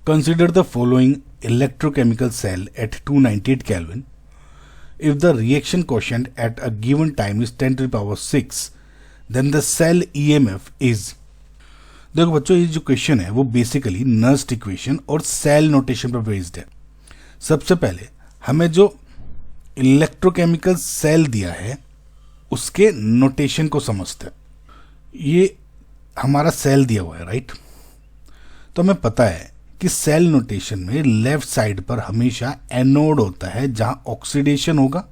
Consider the following electrochemical cell at 298 Kelvin. If the reaction quotient at a given time is 10 to the power 6, then the cell EMF is. देखो बच्चों, ये जो question है वो basically Nernst equation और cell notation पर based है। सबसे पहले हमें जो इलेक्ट्रोकेमिकल सेल दिया है उसके नोटेशन को समझते हैं। ये हमारा सेल दिया हुआ है, राइट। तो हमें पता है कि सेल नोटेशन में लेफ्ट साइड पर हमेशा एनोड होता है जहां ऑक्सीडेशन होगा,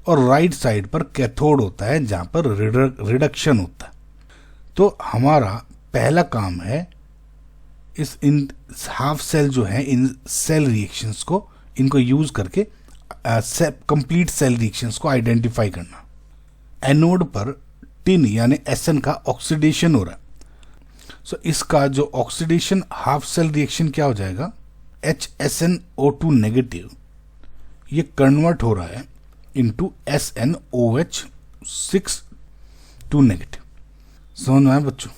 और राइट साइड पर कैथोड होता है जहां पर रिडक्शन होता है। तो हमारा पहला काम है इन हाफ सेल जो है, इन सेल रिएक्शंस को, इनको यूज करके कंप्लीट सेल रिएक्शंस को आइडेंटिफाई करना। एनोड पर टिन यानी एसएन का ऑक्सीडेशन हो रहा है। सो इसका जो ऑक्सीडेशन हाफ सेल रिएक्शन क्या हो जाएगा, HSnO2 नेगेटिव, ये कन्वर्ट हो रहा है इनटू SnOH6 नेगेटिव। समझ में आया बच्चों?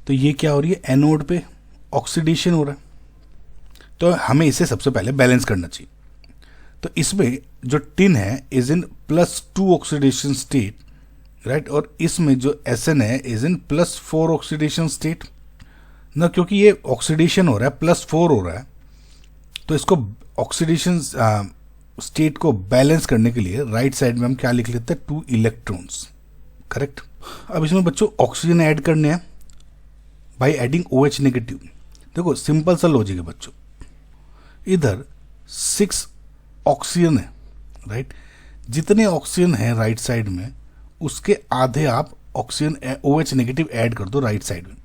तो ये क्या हो रही है, एनोड पे ऑक्सीडेशन हो रहा है। तो हमें इसे सबसे पहले बैलेंस करना चाहिए। तो इसमें जो टिन है is in +2 oxidation state, right, और इसमें जो Sn है इज इन +4 ऑक्सीडेशन स्टेट ना, क्योंकि ये ऑक्सीडेशन हो रहा है, +4 हो रहा है। तो इसको ऑक्सीडेशन स्टेट को बैलेंस करने के लिए राइट साइड में हम क्या लिख लेते हैं, 2 इलेक्ट्रॉन्स, करेक्ट। अब इसमें बच्चों ऑक्सीजन ऐड करने हैं बाय एडिंग OH नेगेटिव। देखो सिंपल सा लॉजिक है बच्चों, इधर 6 ऑक्सीजन है, राइट। जितने ऑक्सीजन है राइट साइड में उसके आधे आप ऑक्सीजन OH नेगेटिव ऐड कर दो राइट साइड में।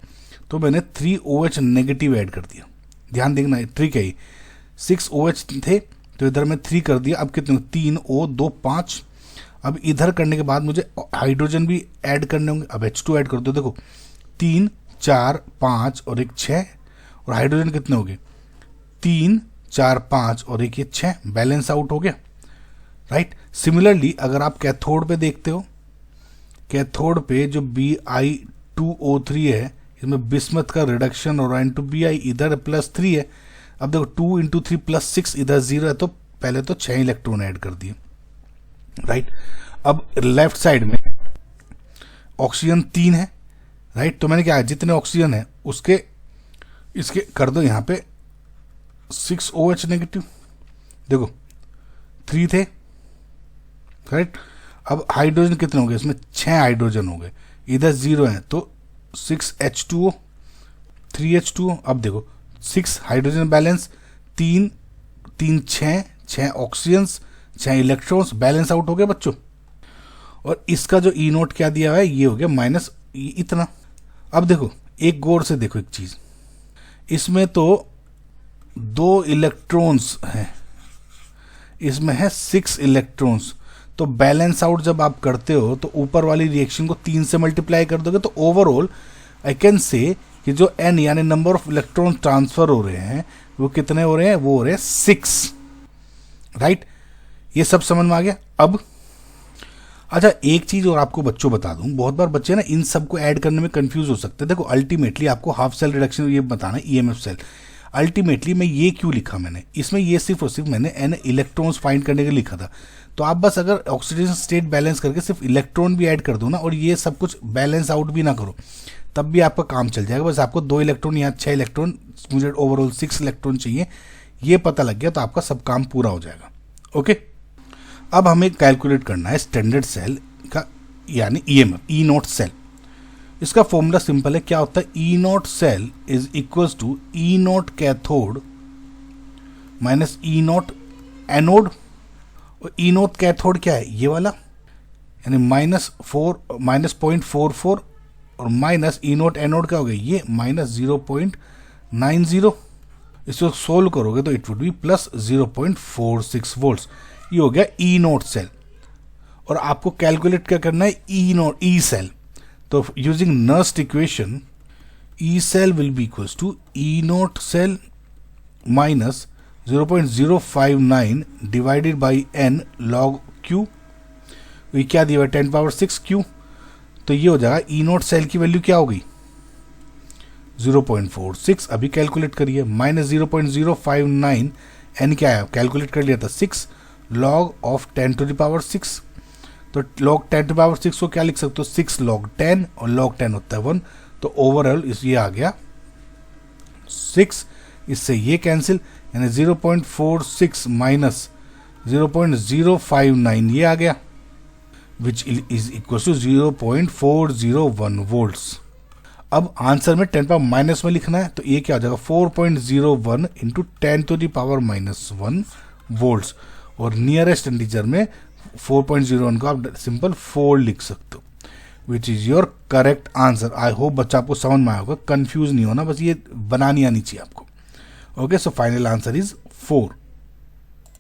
तो मैंने 3 OH नेगेटिव ऐड कर दिया। ध्यान देखना, ट्रिक है ये। 6 OH थे तो इधर मैं 3 कर दिया। अब कितने, 3 O 2 5। अब इधर करने के बाद मुझे हाइड्रोजन भी ऐड करने होंगे। अब H2 ऐड कर दो। देखो 3 4 5 और एक 6, और हाइड्रोजन कितने हो गए, 3 4 5 और एक ये 6, बैलेंस आउट हो गया, राइट। सिमिलरली अगर आप कैथोड पे देखते हो, कैथोड पे जो Bi2O3 है, इसमें बिस्मथ का रिडक्शन और N2Bi इधर +3 है। अब देखो 2 × 3 +6, इधर 0 है, तो पहले तो 6 इलेक्ट्रॉन ऐड कर दिए, राइट। अब लेफ्ट साइड में ऑक्सीजन 3 है, राइट। तो मैंने क्या है, जितने ऑक्सीजन है उसके इसके कर दो यहाँ पे 6 OH नेगेटिव। देखो 3 थे, राइट। अब हाइड्रोजन कितने हो गए, इसमें 6 हाइड्रोजन हो गए, इधर 0 है, तो 6 H2O 3 H2O। अब देखो 6 hydrogen balance, 3 3 6 oxygen, 6 electrons, balance out हो गया बच्चों। और इसका जो E नोट क्या दिया हुआ है, ये हो गया माइनस इतना। अब देखो एक गौर से देखो एक चीज, इसमें तो 2 इलेक्ट्रॉन्स हैं, इसमें है 6 इलेक्ट्रॉन्स। तो बैलेंस आउट जब आप करते हो तो ऊपर वाली रिएक्शन को 3 से मल्टीप्लाई कर दोगे, तो ओवरऑल आई कैन से कि जो N यानी नंबर ऑफ इलेक्ट्रॉन ट्रांसफर हो रहे हैं वो कितने हो रहे हैं, वो हो रहे हैं 6, राइट। ये सब समझ में आ गया। अब अच्छा एक चीज और आपको बच्चों बता दूं, बहुत बार बच्चे ना इन सब को ऐड करने में कंफ्यूज हो सकते हैं। देखो अल्टीमेटली आपको हाफ सेल रिडक्शन ये बताना है, EMF सेल। अल्टीमेटली मैं ये क्यों लिखा, मैंने इसमें ये सिर्फ और सिर्फ मैंने N इलेक्ट्रॉन्स फाइंड करने के लिए लिखा था। तो आप बस अगर ऑक्सीडेशन स्टेट बैलेंस करके सिर्फ इलेक्ट्रॉन भी ऐड कर दो ना, और ये सब कुछ बैलेंस आउट भी ना करो, तब भी आपका काम चल जाएगा। बस आपको 2 इलेक्ट्रॉन या 6 इलेक्ट्रॉन, मुझे ओवरऑल 6 इलेक्ट्रॉन चाहिए, ये पता लग गया तो आपका सब काम पूरा हो जाएगा। ओके, अब हमें कैलकुलेट करना है स्टैंडर्ड सेल का यानी EMF, E नोट सेल। इसका फॉर्मूला सिंपल है, क्या होता है, E nought cell is equals to E nought cathode minus E nought anode. और E नोट कैथोड क्या है, ये वाला, यानी -0.44, और माइनस E नोट एनोड क्या हो गया, ये -0.90। इसको सोल्व करोगे तो इट वुड बी +0.46 वोल्ट्स। ये हो गया E नोट सेल। और आपको कैलकुलेट क्या करना है, E सेल। तो using Nernst equation, E cell will be equals to E nought cell minus 0.059 divided by N log Q। ये क्या दिया हुआ है, 10⁻⁶ Q। तो ये हो जाएगा E नोट सेल की वैल्यू क्या हो गई, 0.46 अभी कैलकुलेट करिए, माइनस 0.059 एन क्या है कैलकुलेट कर लिया था 6 log of 10 to the power 6। तो लॉग 10 टू द पावर 6 को क्या लिख सकते हो 6 लॉग 10 और लॉग 10 होता है 1। तो ओवरऑल ये आ गया 6, इससे ये कैंसिल यानी 0.46 माइनस 0.059 ये आ गया which is equal to 0.401 volts. अब आंसर में 10 पावर माइनस में लिखना है तो ये क्या हो जाएगा 4.01 into 10 to the power -1 volts, और नियरेस्ट इंटीजर में 4.01 को आप सिंपल 4 लिख सकते हो, which is your correct answer. I hope बच्चा आपको समझ में आया होगा, कंफ्यूज नहीं होना, बस ये बनानी आनी चाहिए आपको। Okay, so final answer is 4।